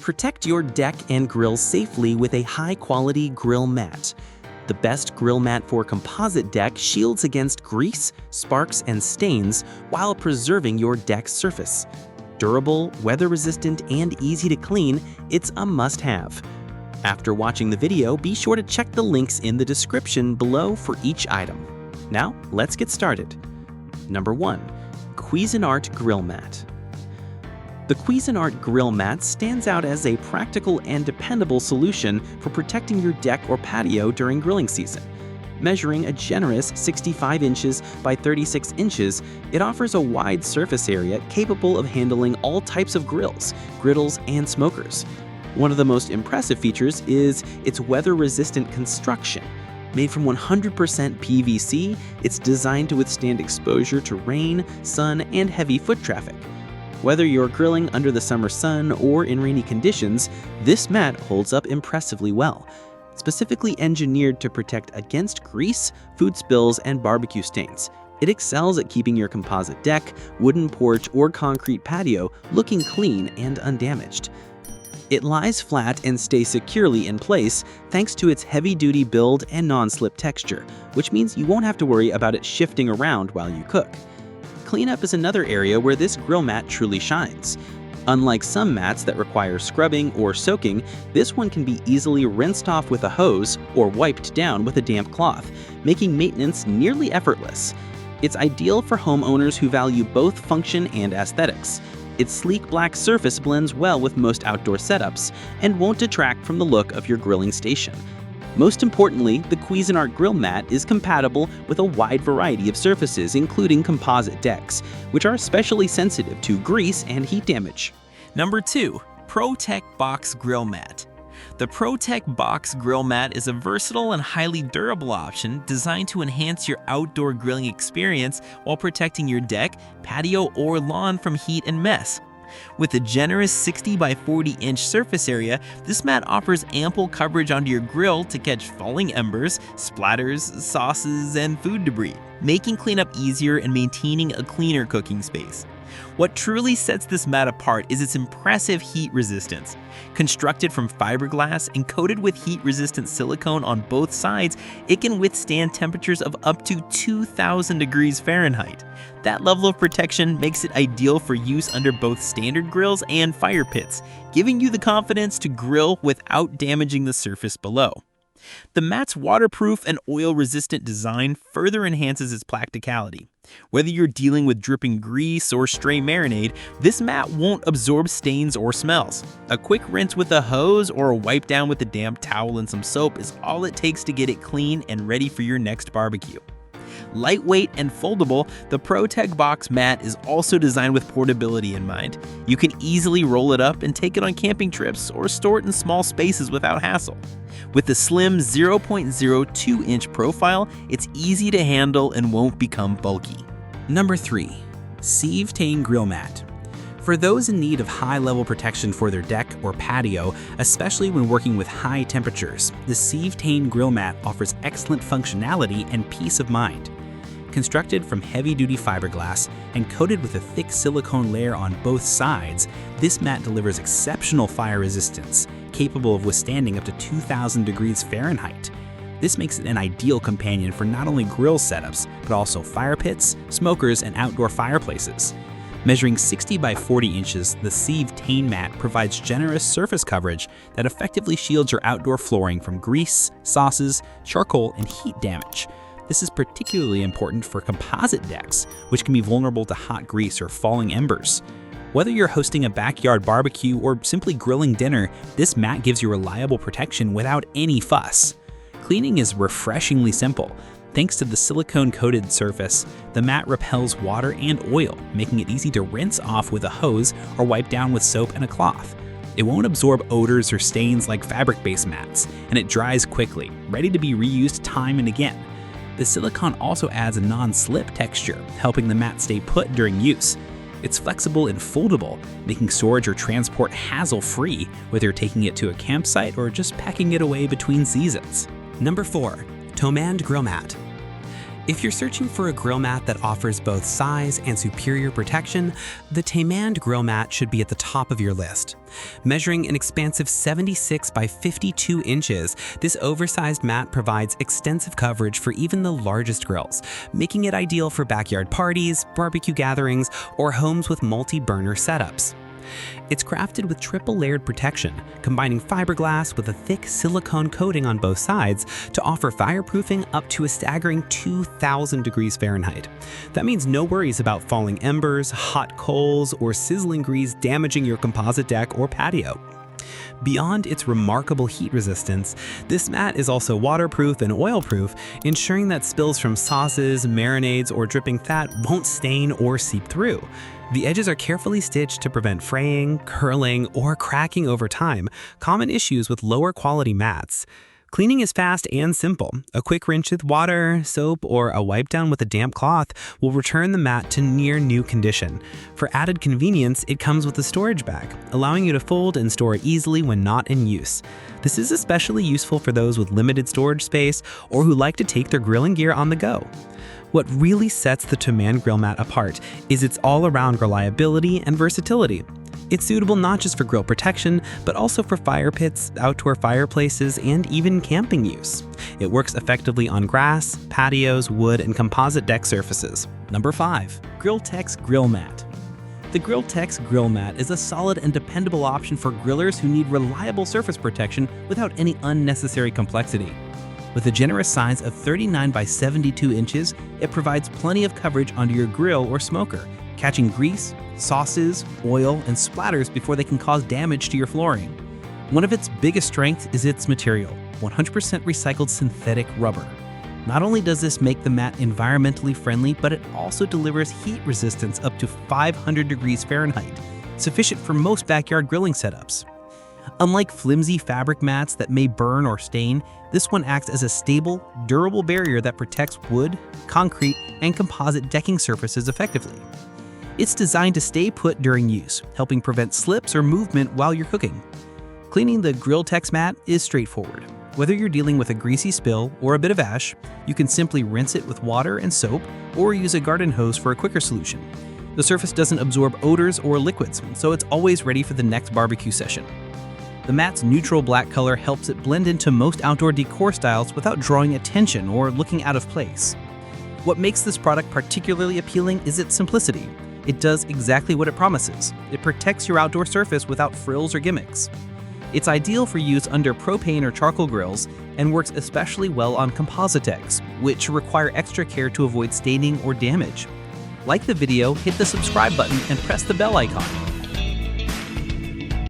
Protect your deck and grill safely with a high-quality grill mat. The best grill mat for composite deck shields against grease, sparks, and stains while preserving your deck's surface. Durable, weather-resistant, and easy to clean, it's a must-have. After watching the video, be sure to check the links in the description below for each item. Now, let's get started. Number 1. Cuisinart Grill Mat. The Cuisinart Grill Mat stands out as a practical and dependable solution for protecting your deck or patio during grilling season. Measuring a generous 65 inches by 36 inches, it offers a wide surface area capable of handling all types of grills, griddles, and smokers. One of the most impressive features is its weather-resistant construction. Made from 100% PVC, it's designed to withstand exposure to rain, sun, and heavy foot traffic. Whether you're grilling under the summer sun or in rainy conditions, this mat holds up impressively well. Specifically engineered to protect against grease, food spills, and barbecue stains, it excels at keeping your composite deck, wooden porch, or concrete patio looking clean and undamaged. It lies flat and stays securely in place thanks to its heavy-duty build and non-slip texture, which means you won't have to worry about it shifting around while you cook. Cleanup is another area where this grill mat truly shines. Unlike some mats that require scrubbing or soaking, this one can be easily rinsed off with a hose or wiped down with a damp cloth, making maintenance nearly effortless. It's ideal for homeowners who value both function and aesthetics. Its sleek black surface blends well with most outdoor setups and won't detract from the look of your grilling station. Most importantly, the Cuisinart Grill Mat is compatible with a wide variety of surfaces, including composite decks, which are especially sensitive to grease and heat damage. Number 2. Protebox Grill Mat. The Protebox Grill Mat is a versatile and highly durable option designed to enhance your outdoor grilling experience while protecting your deck, patio, or lawn from heat and mess. With a generous 60 by 40 inch surface area, this mat offers ample coverage onto your grill to catch falling embers, splatters, sauces, and food debris, making cleanup easier and maintaining a cleaner cooking space. What truly sets this mat apart is its impressive heat resistance. Constructed from fiberglass and coated with heat-resistant silicone on both sides, it can withstand temperatures of up to 2,000 degrees Fahrenheit. That level of protection makes it ideal for use under both standard grills and fire pits, giving you the confidence to grill without damaging the surface below. The mat's waterproof and oil-resistant design further enhances its practicality. Whether you're dealing with dripping grease or stray marinade, this mat won't absorb stains or smells. A quick rinse with a hose or a wipe down with a damp towel and some soap is all it takes to get it clean and ready for your next barbecue. Lightweight and foldable, the Protebox mat is also designed with portability in mind. You can easily roll it up and take it on camping trips or store it in small spaces without hassle. With the slim 0.02 inch profile, it's easy to handle and won't become bulky. Number 3. Cvtayn Grill Mat. For those in need of high-level protection for their deck or patio, especially when working with high temperatures, the Cvtayn Grill Mat offers excellent functionality and peace of mind. Constructed from heavy-duty fiberglass and coated with a thick silicone layer on both sides, this mat delivers exceptional fire resistance, capable of withstanding up to 2,000 degrees Fahrenheit. This makes it an ideal companion for not only grill setups, but also fire pits, smokers, and outdoor fireplaces. Measuring 60 by 40 inches, the Cvtayn mat provides generous surface coverage that effectively shields your outdoor flooring from grease, sauces, charcoal, and heat damage. This is particularly important for composite decks, which can be vulnerable to hot grease or falling embers. Whether you're hosting a backyard barbecue or simply grilling dinner, this mat gives you reliable protection without any fuss. Cleaning is refreshingly simple. Thanks to the silicone-coated surface, the mat repels water and oil, making it easy to rinse off with a hose or wipe down with soap and a cloth. It won't absorb odors or stains like fabric-based mats, and it dries quickly, ready to be reused time and again. The silicone also adds a non-slip texture, helping the mat stay put during use. It's flexible and foldable, making storage or transport hassle-free, whether you're taking it to a campsite or just packing it away between seasons. Number 4. TAOMAND Grill Mat. If you're searching for a grill mat that offers both size and superior protection, the TAOMAND Grill Mat should be at the top of your list. Measuring an expansive 76 by 52 inches, this oversized mat provides extensive coverage for even the largest grills, making it ideal for backyard parties, barbecue gatherings, or homes with multi-burner setups. It's crafted with triple-layered protection, combining fiberglass with a thick silicone coating on both sides to offer fireproofing up to a staggering 2,000 degrees Fahrenheit. That means no worries about falling embers, hot coals, or sizzling grease damaging your composite deck or patio. Beyond its remarkable heat resistance, this mat is also waterproof and oil-proof, ensuring that spills from sauces, marinades, or dripping fat won't stain or seep through. The edges are carefully stitched to prevent fraying, curling, or cracking over time, common issues with lower quality mats. Cleaning is fast and simple. A quick rinse with water, soap, or a wipe down with a damp cloth will return the mat to near new condition. For added convenience, it comes with a storage bag, allowing you to fold and store easily when not in use. This is especially useful for those with limited storage space or who like to take their grilling gear on the go. What really sets the TAOMAND Grill Mat apart is its all-around reliability and versatility. It's suitable not just for grill protection, but also for fire pits, outdoor fireplaces, and even camping use. It works effectively on grass, patios, wood, and composite deck surfaces. Number 5. GRILLTEX Grill Mat. The GRILLTEX Grill Mat is a solid and dependable option for grillers who need reliable surface protection without any unnecessary complexity. With a generous size of 39 by 72 inches, it provides plenty of coverage under your grill or smoker, catching grease, sauces, oil, and splatters before they can cause damage to your flooring. One of its biggest strengths is its material, 100% recycled synthetic rubber. Not only does this make the mat environmentally friendly, but it also delivers heat resistance up to 500 degrees Fahrenheit, sufficient for most backyard grilling setups. Unlike flimsy fabric mats that may burn or stain, this one acts as a stable, durable barrier that protects wood, concrete, and composite decking surfaces effectively. It's designed to stay put during use, helping prevent slips or movement while you're cooking. Cleaning the GRILLTEX mat is straightforward. Whether you're dealing with a greasy spill or a bit of ash, you can simply rinse it with water and soap or use a garden hose for a quicker solution. The surface doesn't absorb odors or liquids, so it's always ready for the next barbecue session. The mat's neutral black color helps it blend into most outdoor decor styles without drawing attention or looking out of place. What makes this product particularly appealing is its simplicity. It does exactly what it promises. It protects your outdoor surface without frills or gimmicks. It's ideal for use under propane or charcoal grills and works especially well on composite decks, which require extra care to avoid staining or damage. Like the video, hit the subscribe button and press the bell icon.